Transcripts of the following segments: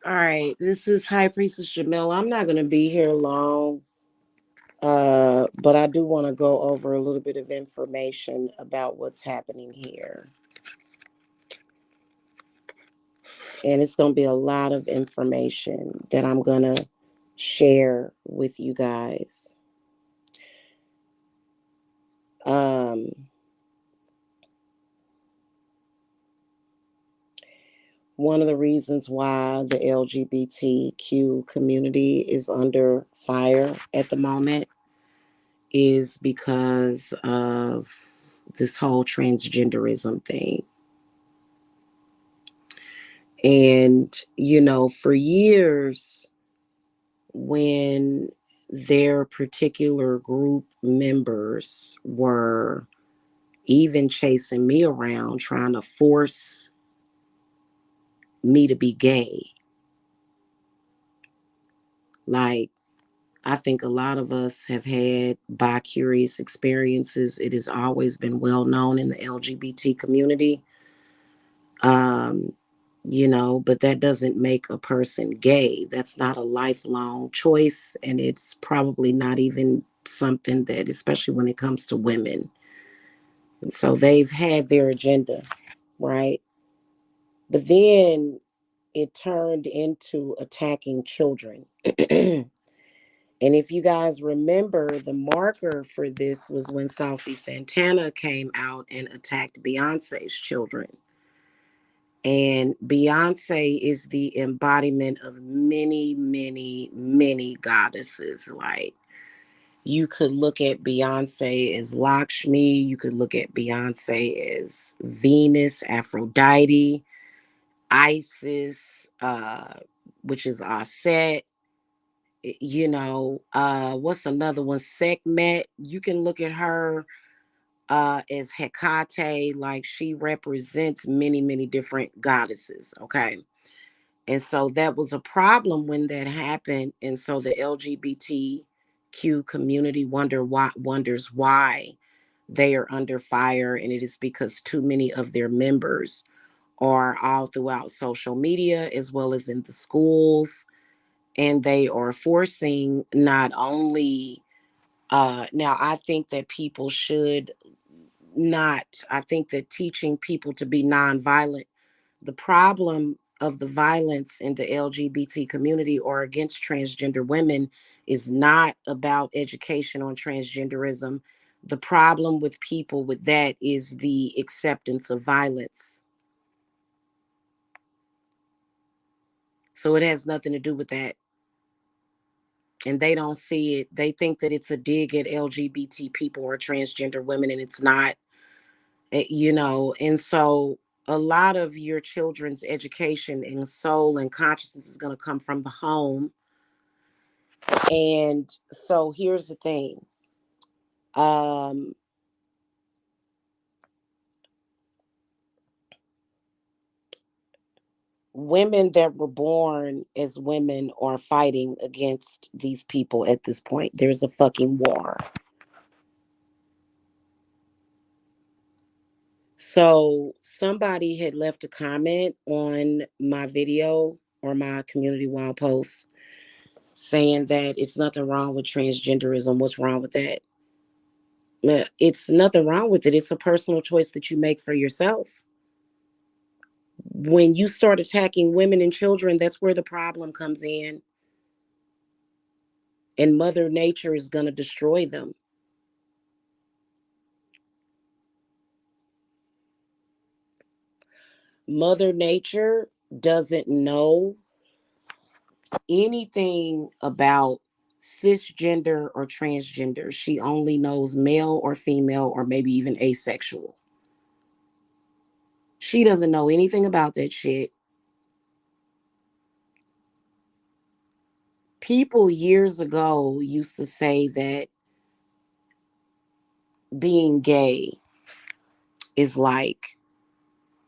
All right, this is High Priestess Jamil. I'm not going to be here long, but I do want to go over a little bit of information about what's happening here. And it's going to be a lot of information that I'm going to share with you guys. Um, One of the reasons why the LGBTQ community is under fire at the moment is because of this whole transgenderism thing. And, for years, when their particular group members were even chasing me around, trying to force me to be gay, like, I think a lot of us have had bi-curious experiences. It has always been well known in the LGBT community. Um, but that doesn't make a person gay. That's not a lifelong choice. And it's probably not even something that, especially when it comes to women. And so they've had their agenda, right? But then it turned into attacking children. And if you guys remember, the marker for this was when Saucy Santana came out and attacked Beyonce's children. And Beyonce is the embodiment of many, many, many goddesses. Like, you could look at Beyonce as Lakshmi, you could look at Beyonce as Venus, Aphrodite, Isis, which is Aset. What's another one? Sekhmet. You can look at her as Hecate. Like, she represents many, many different goddesses. Okay. And so that was a problem when that happened. And so the LGBTQ community wonders why they are under fire. And it is because too many of their members are all throughout social media as well as in the schools. And they are forcing not only now, I think that people should not, I think that teaching people to be nonviolent, the problem of the violence in the LGBT community or against transgender women is not about education on transgenderism. The problem with people with that is the acceptance of violence. So it has nothing to do with that. And they don't see it. They think that it's a dig at LGBT people or transgender women, and it's not. And so a lot of your children's education and soul and consciousness is going to come from the home. And so here's the thing. Um, Women that were born as women are fighting against these people at this point. There's a fucking war. So somebody had left a comment on my video or my community wild post saying that it's nothing wrong with transgenderism. What's wrong with that? It's nothing wrong with it. It's a personal choice that you make for yourself. When you start attacking women and children, that's where the problem comes in. And Mother Nature is going to destroy them. Mother Nature doesn't know anything about cisgender or transgender. She only knows male or female or maybe even asexual. She doesn't know anything about that shit. People years ago used to say that being gay is like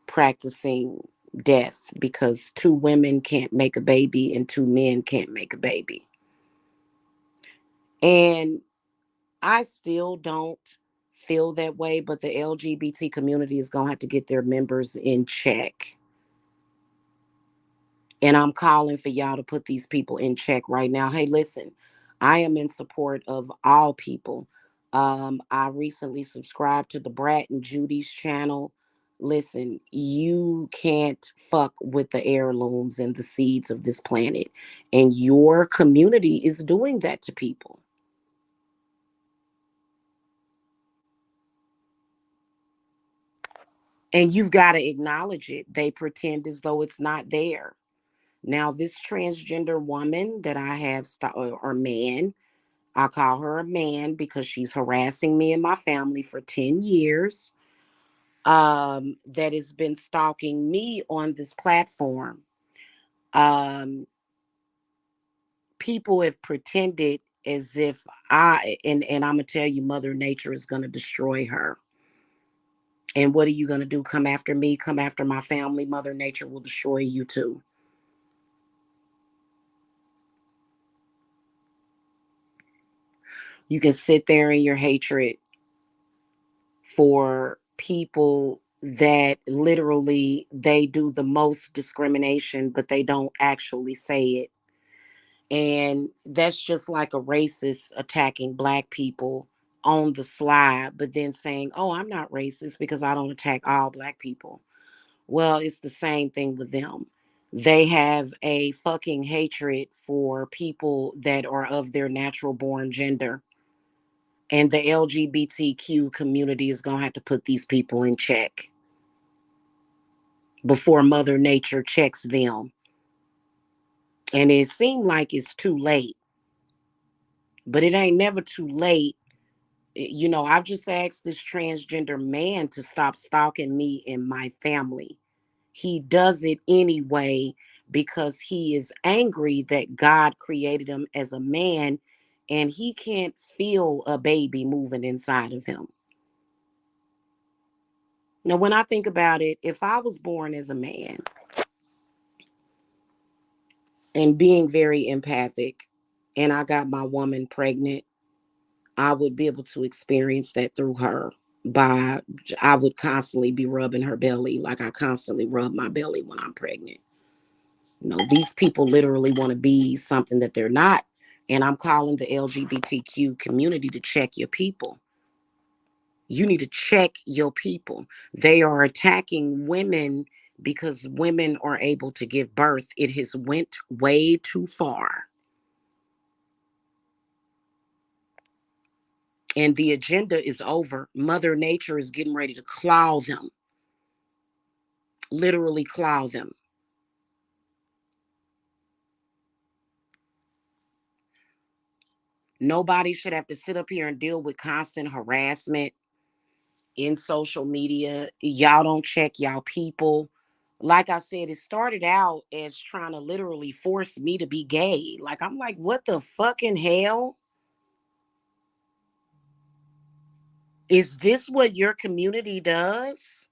practicing death because two women can't make a baby and two men can't make a baby. And I still don't feel that way, but the LGBT community is going to have to get their members in check. And I'm calling for y'all to put these people in check right now. Hey, listen, I am in support of all people. I recently subscribed to the Brat and Judy's channel. Listen, you can't fuck with the heirlooms and the seeds of this planet. And your community is doing that to people. And you've got to acknowledge it. They pretend as though it's not there. Now, this transgender woman that I have, or man, I call her a man because she's harassing me and my family for 10 years, that has been stalking me on this platform. Um, People have pretended as if and I'm going to tell you, Mother Nature is going to destroy her. And what are you going to do? Come after me, come after my family. Mother Nature will destroy you too. You can sit there in your hatred for people that literally they do the most discrimination, but they don't actually say it. And that's just like a racist attacking black people on the slide, but then saying, oh, I'm not racist because I don't attack all black people. Well, it's the same thing with them. They have a fucking hatred for people that are of their natural born gender. And the LGBTQ community is going to have to put these people in check before Mother Nature checks them. And it seemed like it's too late, but it ain't never too late. You know, I've just asked this transgender man to stop stalking me and my family. He does it anyway because he is angry that God created him as a man and he can't feel a baby moving inside of him. Now, when I think about it, if I was born as a man and being very empathic and I got my woman pregnant, I would be able to experience that through her. By I would constantly be rubbing her belly like I constantly rub my belly when I'm pregnant. No, these people literally want to be something that they're not. And I'm calling the LGBTQ community to check your people. You need to check your people. They are attacking women because women are able to give birth. It has went way too far. And the agenda is over. Mother Nature is getting ready to claw them, literally claw them. Nobody should have to sit up here and deal with constant harassment in social media. Y'all don't check y'all people. Like I said, it started out as trying to literally force me to be gay. Like, I'm like, what the fucking hell? Is this what your community does?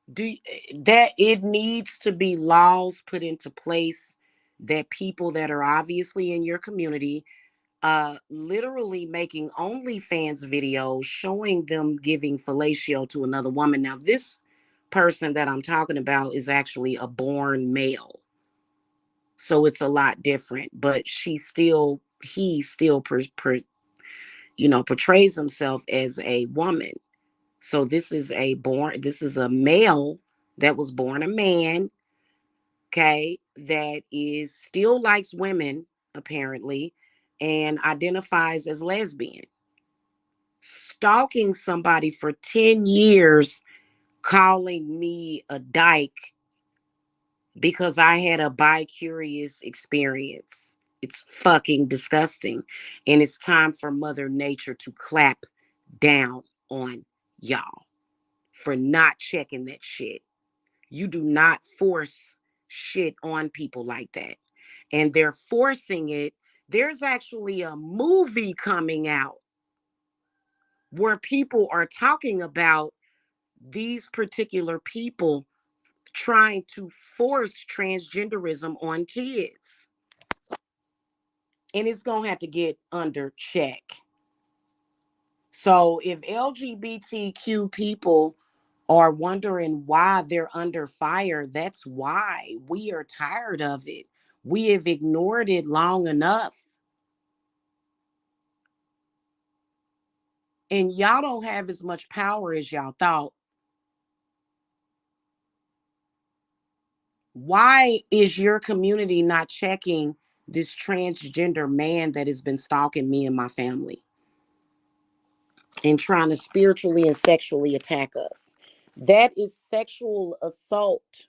That it needs to be laws put into place that people that are obviously in your community literally making OnlyFans videos showing them giving fellatio to another woman. Now, this person that I'm talking about is actually a born male. So it's a lot different, but he still portrays himself as a woman. So this is a male that was born a man, okay, that is still likes women apparently and identifies as lesbian. Stalking somebody for 10 years, calling me a dyke because I had a bi-curious experience. It's fucking disgusting. And it's time for Mother Nature to clap down on y'all for not checking that shit. You do not force shit on people like that. And they're forcing it. There's actually a movie coming out where people are talking about these particular people trying to force transgenderism on kids. And it's going to have to get under check. So if LGBTQ people or wondering why they're under fire, that's why. We are tired of it. We have ignored it long enough. And y'all don't have as much power as y'all thought. Why is your community not checking this transgender man that has been stalking me and my family and trying to spiritually and sexually attack us? That is sexual assault,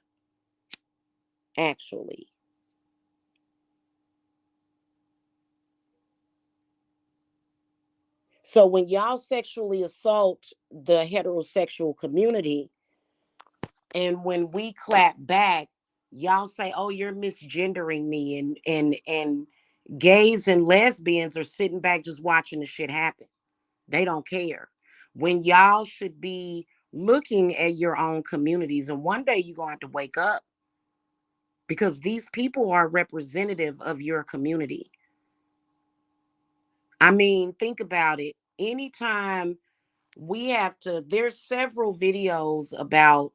actually. So when y'all sexually assault the heterosexual community, and when we clap back, y'all say, "Oh, you're misgendering me," and gays and lesbians are sitting back just watching the shit happen. They don't care. When y'all should be looking at your own communities, and one day you're going to have to wake up because these people are representative of your community. I mean, think about it. Anytime we have to, there's several videos about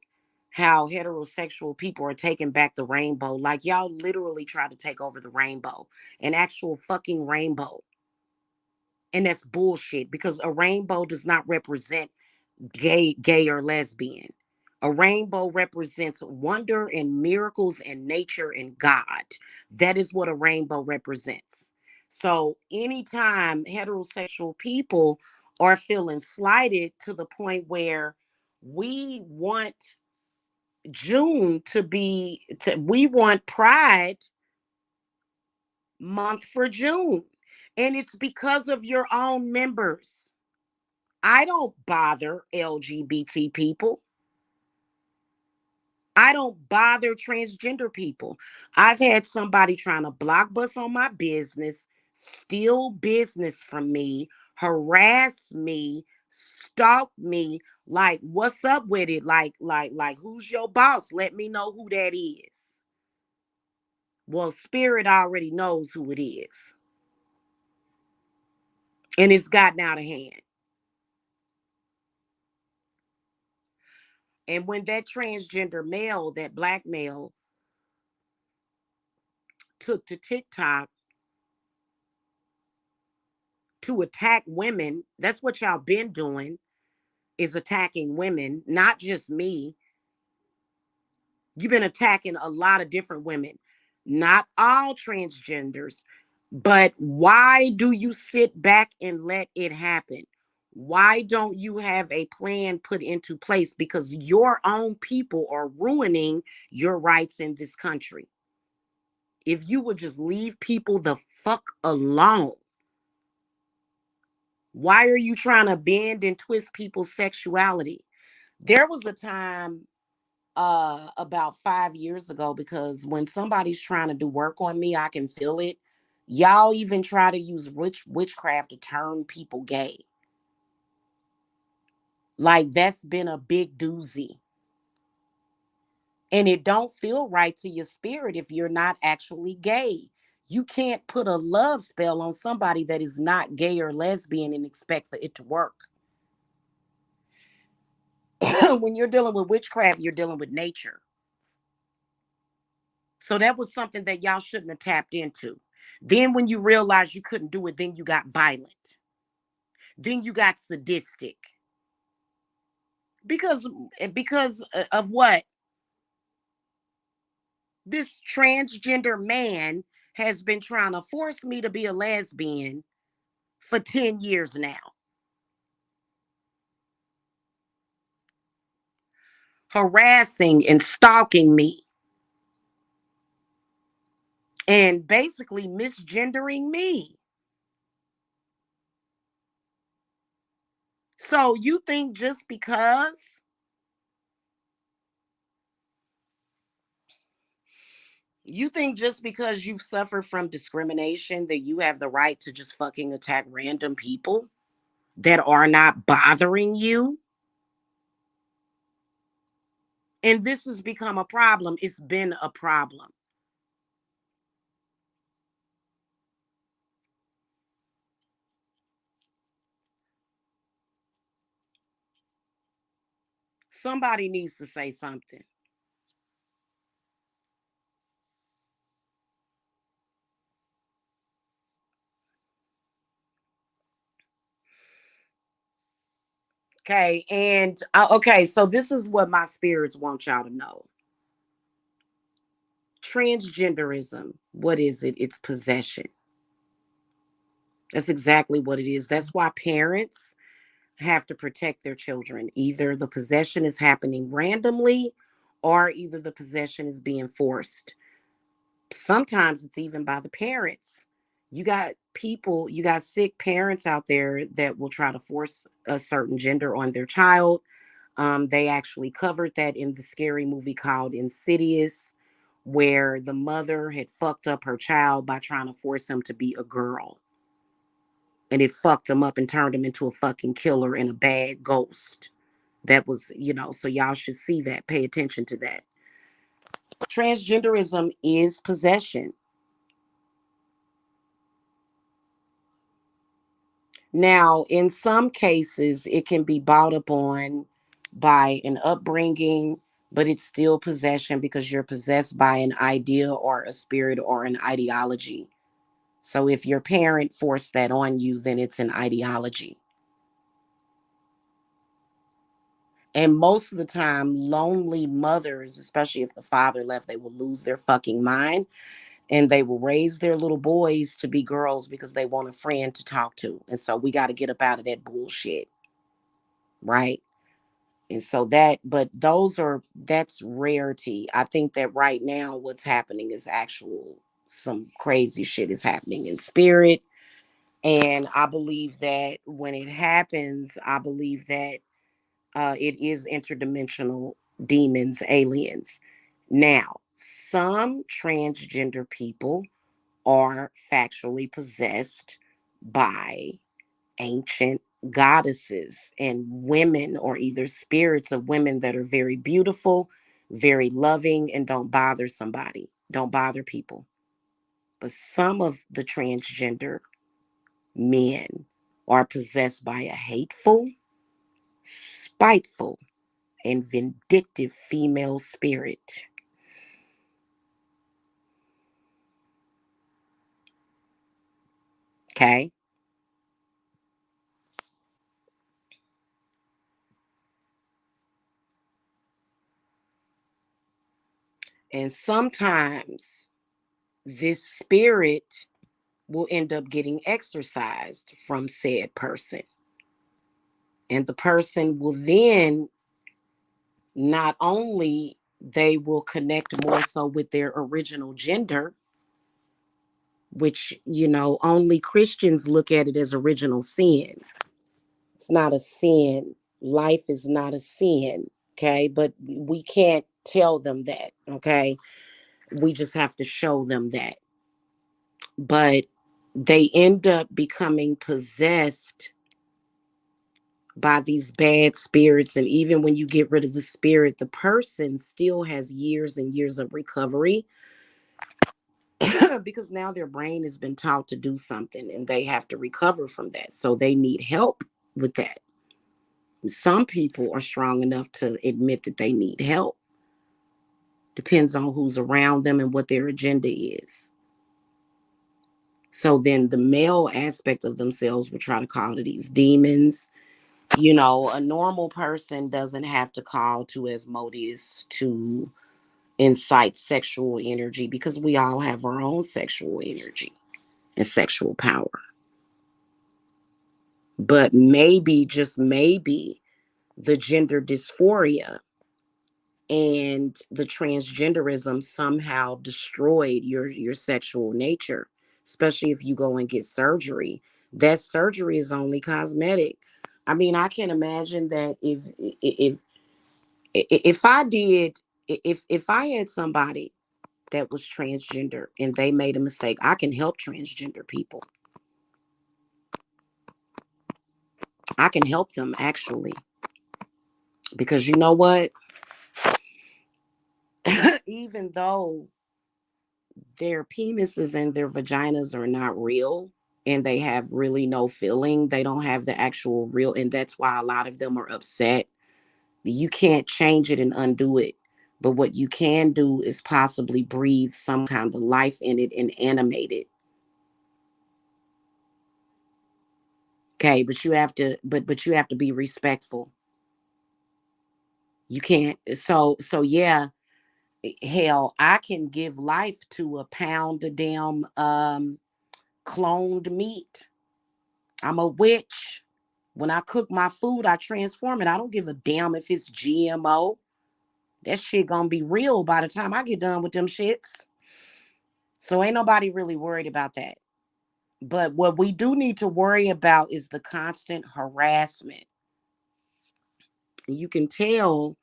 how heterosexual people are taking back the rainbow. Like y'all literally try to take over the rainbow, an actual fucking rainbow. And that's bullshit because a rainbow does not represent gay or lesbian. A rainbow represents wonder and miracles and nature and God. That is what a rainbow represents. So anytime heterosexual people are feeling slighted to the point where we want we want Pride Month for June. And it's because of your own members. I don't bother LGBT people. I don't bother transgender people. I've had somebody trying to block bus on my business, steal business from me, harass me, stalk me. Like, what's up with it? Like, who's your boss? Let me know who that is. Well, Spirit already knows who it is. And it's gotten out of hand. And when that transgender male, that black male, took to TikTok to attack women, that's what y'all been doing, is attacking women, not just me. You've been attacking a lot of different women, not all transgenders. But why do you sit back and let it happen? Why don't you have a plan put into place? Because your own people are ruining your rights in this country. If you would just leave people the fuck alone. Why are you trying to bend and twist people's sexuality? There was a time about 5 years ago, because when somebody's trying to do work on me, I can feel it. Y'all even try to use witchcraft to turn people gay. Like, that's been a big doozy. And it don't feel right to your spirit if you're not actually gay. You can't put a love spell on somebody that is not gay or lesbian and expect for it to work. When you're dealing with witchcraft, you're dealing with nature. So that was something that y'all shouldn't have tapped into. Then when you realized you couldn't do it, then you got violent. Then you got sadistic. Because of what? This transgender man has been trying to force me to be a lesbian for 10 years now. Harassing and stalking me and basically misgendering me. So you think just because you've suffered from discrimination that you have the right to just fucking attack random people that are not bothering you? And this has become a problem. It's been a problem. Somebody needs to say something. Okay. And okay, so this is what my spirits want y'all to know. Transgenderism, what is it? It's possession. That's exactly what it is. That's why parents have to protect their children. Either the possession is happening randomly or either the possession is being forced. Sometimes it's even by the parents. You got sick parents out there that will try to force a certain gender on their child. They actually covered that in the scary movie called Insidious, where the mother had fucked up her child by trying to force him to be a girl. And it fucked him up and turned him into a fucking killer and a bad ghost. That was, so y'all should see that. Pay attention to that. Transgenderism is possession. Now, in some cases, it can be brought upon by an upbringing, but it's still possession because you're possessed by an idea or a spirit or an ideology. So if your parent forced that on you, then it's an ideology. And most of the time, lonely mothers, especially if the father left, they will lose their fucking mind and they will raise their little boys to be girls because they want a friend to talk to. And so we got to get up out of that bullshit, right? And so that's rarity. I think that right now what's happening is some crazy shit is happening in spirit. And I believe that when it happens, I believe that it is interdimensional demons, aliens. Now, some transgender people are factually possessed by ancient goddesses and women, or either spirits of women that are very beautiful, very loving, and don't bother people. But some of the transgender men are possessed by a hateful, spiteful, and vindictive female spirit. Okay. And sometimes this spirit will end up getting exorcised from said person. And the person will then not only they will connect more so with their original gender, which, only Christians look at it as original sin. It's not a sin. Life is not a sin. Okay. But we can't tell them that. Okay. We just have to show them that. But they end up becoming possessed by these bad spirits. And even when you get rid of the spirit, the person still has years and years of recovery because now their brain has been taught to do something and they have to recover from that. So they need help with that. Some people are strong enough to admit that they need help. Depends on who's around them and what their agenda is. So then the male aspect of themselves will try to call to these demons. A normal person doesn't have to call to Asmodeus to incite sexual energy because we all have our own sexual energy and sexual power. But maybe, just maybe, the gender dysphoria and the transgenderism somehow destroyed your sexual nature, especially if you go and get surgery. That surgery is only cosmetic. I mean, I can imagine that if I did, if I had somebody that was transgender and they made a mistake, I can help transgender people. I can help them actually, because you know what? Even though their penises and their vaginas are not real and they have really no feeling, they don't have the actual real, and that's why a lot of them are upset. You can't change it and undo it. But what you can do is possibly breathe some kind of life in it and animate it. Okay, but you have to but you have to be respectful. You can't so yeah, hell, I can give life to a pound of damn cloned meat. I'm a witch. When I cook my food, I transform it. I don't give a damn if it's GMO. That shit gonna be real by the time I get done with them shits. So ain't nobody really worried about that. But what we do need to worry about is the constant harassment. You can tell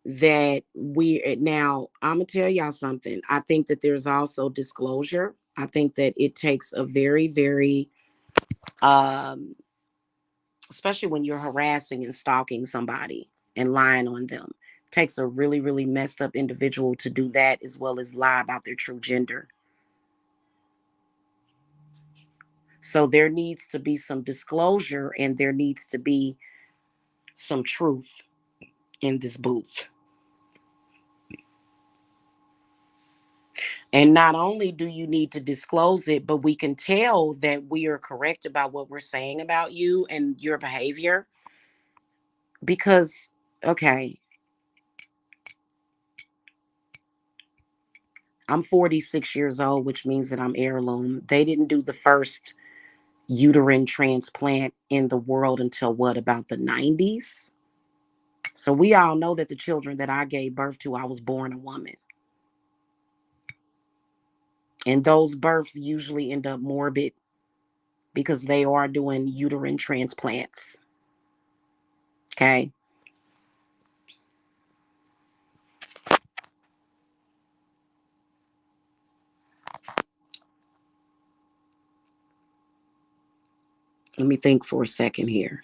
that we now, I'm gonna tell y'all something. I think that there's also disclosure. I think that it takes a very, very um especially when you're harassing and stalking somebody and lying on them. It takes a really, really messed up individual to do that as well as lie about their true gender. So there needs to be some disclosure and there needs to be some truth in this booth. And not only do you need to disclose it, but we can tell that we are correct about what we're saying about you and your behavior. Because, okay, I'm 46 years old, which means that I'm heirloom. They didn't do the first uterine transplant in the world until what, about the 90s? So we all know that the children that I gave birth to, I was born a woman. And those births usually end up morbid because they are doing uterine transplants. Okay. Let me think for a second here.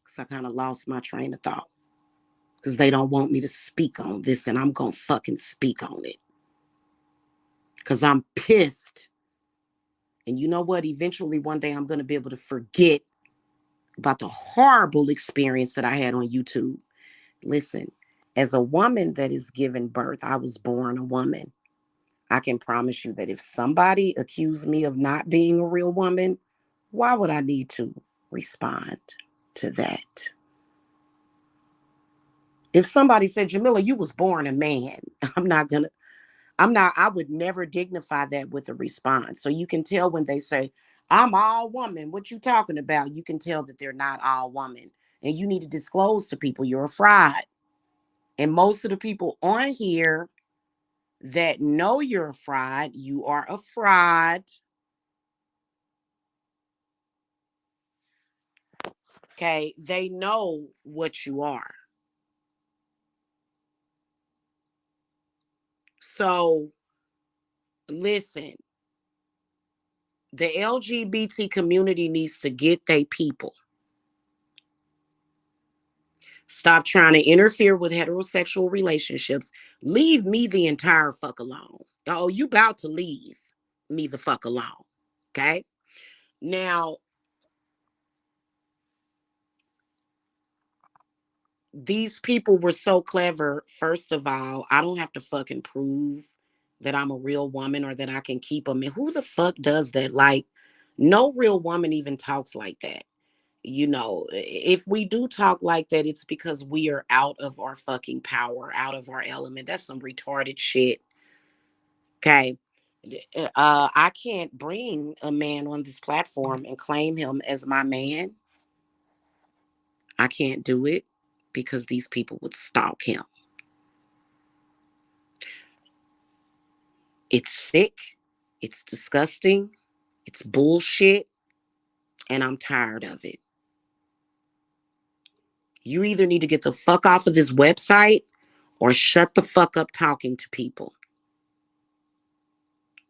Because I kind of lost my train of thought. Because they don't want me to speak on this, and I'm going to fucking speak on it. Because I'm pissed. And you know what? Eventually, one day, I'm going to be able to forget about the horrible experience that I had on YouTube. Listen, as a woman that is given birth, I was born a woman. I can promise you that if somebody accused me of not being a real woman, why would I need to respond to that? If somebody said, Jamila, you was born a man, I would never dignify that with a response. So you can tell when they say, I'm all woman, what you talking about? You can tell that they're not all woman. And you need to disclose to people you're a fraud. And most of the people on here that know you're a fraud, you are a fraud. Okay. They know what you are. So listen, the LGBT community needs to get their people. Stop trying to interfere with heterosexual relationships. Leave me the entire fuck alone. Oh, you about to leave me the fuck alone. Okay. Now, these people were so clever. First of all, I don't have to fucking prove that I'm a real woman or that I can keep them. And who the fuck does that? Like, no real woman even talks like that. If we do talk like that, it's because we are out of our fucking power, out of our element. That's some retarded shit. Okay. I can't bring a man on this platform and claim him as my man. I can't do it because these people would stalk him. It's sick. It's disgusting. It's bullshit. And I'm tired of it. You either need to get the fuck off of this website or shut the fuck up talking to people.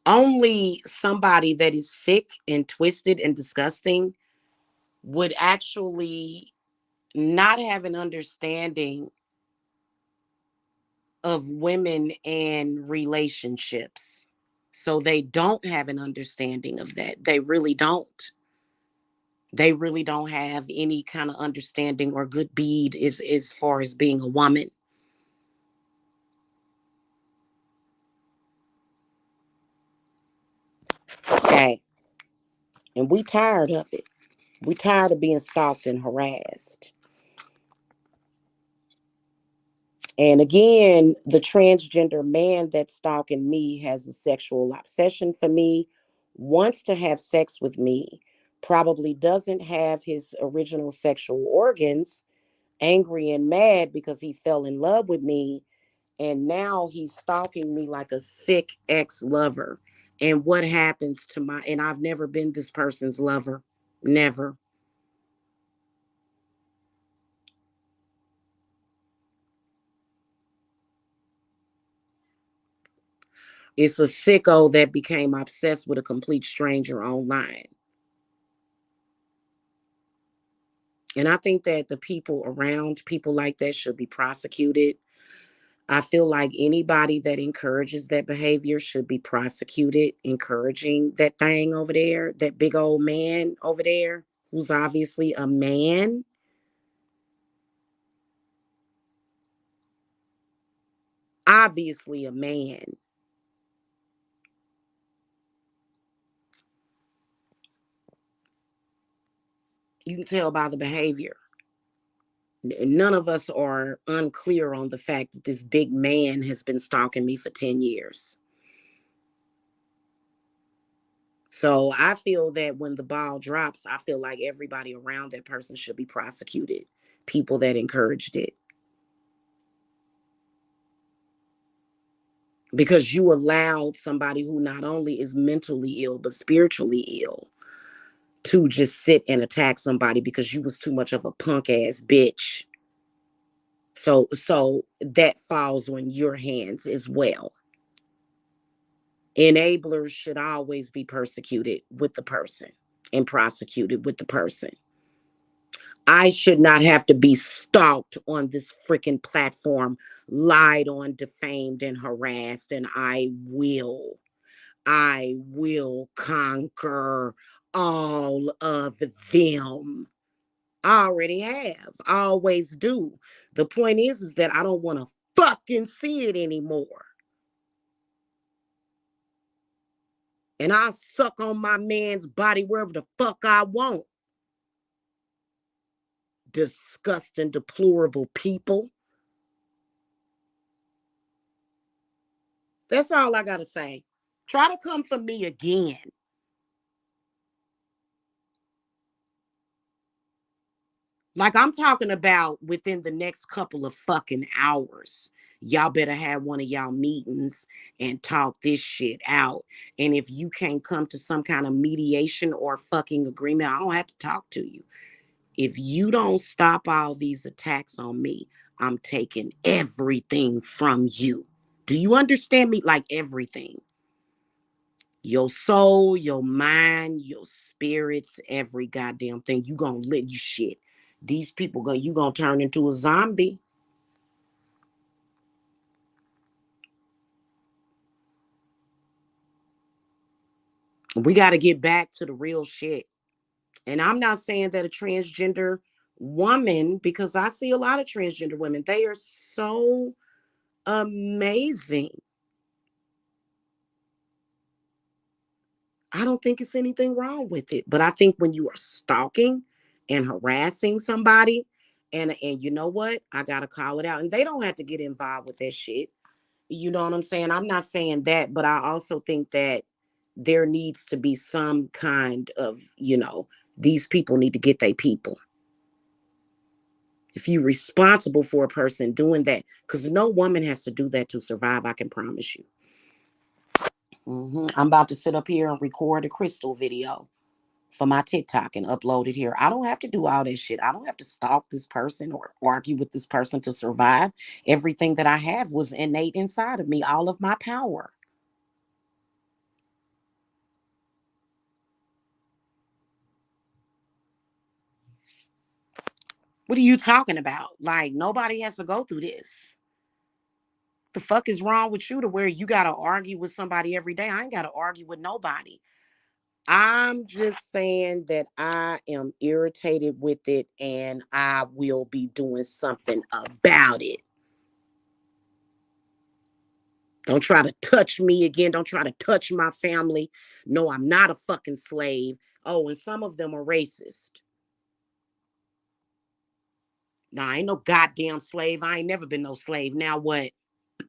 Only somebody that is sick and twisted and disgusting would actually not have an understanding of women and relationships. So they don't have an understanding of that. They really don't. They really don't have any kind of understanding or good bead as far as being a woman. Okay. And we tired of it. We tired of being stalked and harassed. And again, the transgender man that's stalking me has a sexual obsession for me, wants to have sex with me, probably doesn't have his original sexual organs, angry and mad because he fell in love with me. And now he's stalking me like a sick ex lover. And what happens to my, and I've never been this person's lover. Never. It's a sicko that became obsessed with a complete stranger online. And I think that the people around people like that should be prosecuted. I feel like anybody that encourages that behavior should be prosecuted, encouraging that thing over there, that big old man over there, who's obviously a man, obviously a man. You can tell by the behavior. None of us are unclear on the fact that this big man has been stalking me for 10 years. So I feel that when the ball drops, I feel like everybody around that person should be prosecuted. People that encouraged it. Because you allowed somebody who not only is mentally ill, but spiritually ill to just sit and attack somebody because you was too much of a punk ass bitch. So that falls on your hands as well. Enablers should always be persecuted with the person and prosecuted with the person. I should not have to be stalked on this freaking platform, lied on, defamed, and harassed. And I will conquer all of them. I already have. I always do. The point is that I don't want to fucking see it anymore. And I suck on my man's body wherever the fuck I want. Disgusting, deplorable people. That's all I gotta say. Try to come for me again. Like I'm talking about within the next couple of fucking hours. Y'all better have one of y'all meetings and talk this shit out. And if you can't come to some kind of mediation or fucking agreement, I don't have to talk to you. If you don't stop all these attacks on me, I'm taking everything from you. Do you understand me? Like everything. Your soul, your mind, your spirits, every goddamn thing. You gonna live you shit. These people gonna you gonna turn into a zombie. We gotta get back to the real shit. And I'm not saying that a transgender woman, because I see a lot of transgender women, they are so amazing. I don't think it's anything wrong with it. But I think when you are stalking and harassing somebody, and you know what? I gotta call it out. And they don't have to get involved with that shit. You know what I'm saying? I'm not saying that, but I also think that there needs to be some kind of, these people need to get their people. If you're responsible for a person doing that, because no woman has to do that to survive, I can promise you. I'm about to sit up here and record a crystal video for my TikTok and upload it here. I don't have to do all that shit. I don't have to stalk this person or argue with this person to survive. Everything that I have was innate inside of me, all of my power. What are you talking about? Like, nobody has to go through this. The fuck is wrong with you to where you gotta argue with somebody every day? I ain't gotta argue with nobody. I'm just saying that I am irritated with it and I will be doing something about it. Don't try to touch me again. Don't try to touch my family. No, I'm not a fucking slave. Oh, and some of them are racist. Nah, I ain't no goddamn slave. I ain't never been no slave. Now what?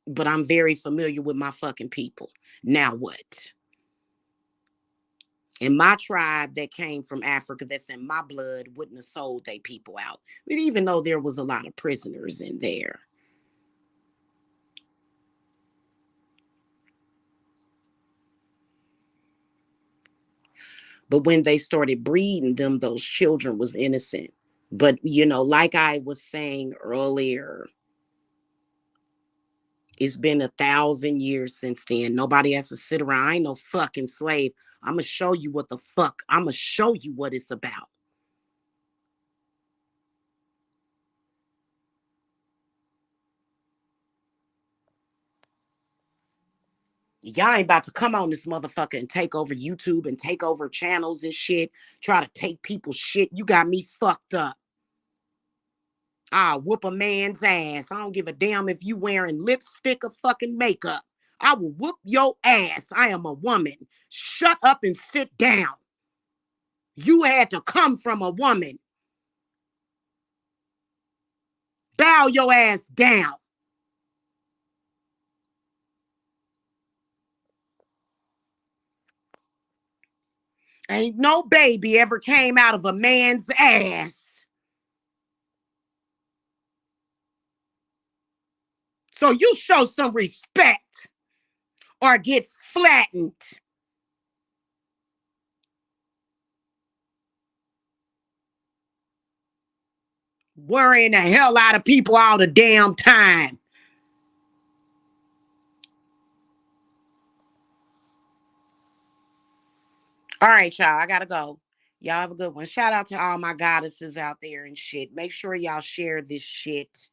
But I'm very familiar with my fucking people. Now what? And my tribe that came from Africa, that's in my blood, wouldn't have sold they people out. But even though there was a lot of prisoners in there. But when they started breeding them, those children was innocent. But like I was saying earlier, it's been 1,000 years since then. Nobody has to sit around. I ain't no fucking slave. I'm gonna show you what the fuck. I'm gonna show you what it's about. Y'all ain't about to come on this motherfucker and take over YouTube and take over channels and shit. Try to take people's shit. You got me fucked up. I'll whoop a man's ass. I don't give a damn if you wearing lipstick or fucking makeup. I will whoop your ass. I am a woman. Shut up and sit down. You had to come from a woman. Bow your ass down. Ain't no baby ever came out of a man's ass. So you show some respect or get flattened. Worrying the hell out of people all the damn time. All right, y'all. I gotta go. Y'all have a good one. Shout out to all my goddesses out there and shit. Make sure y'all share this shit.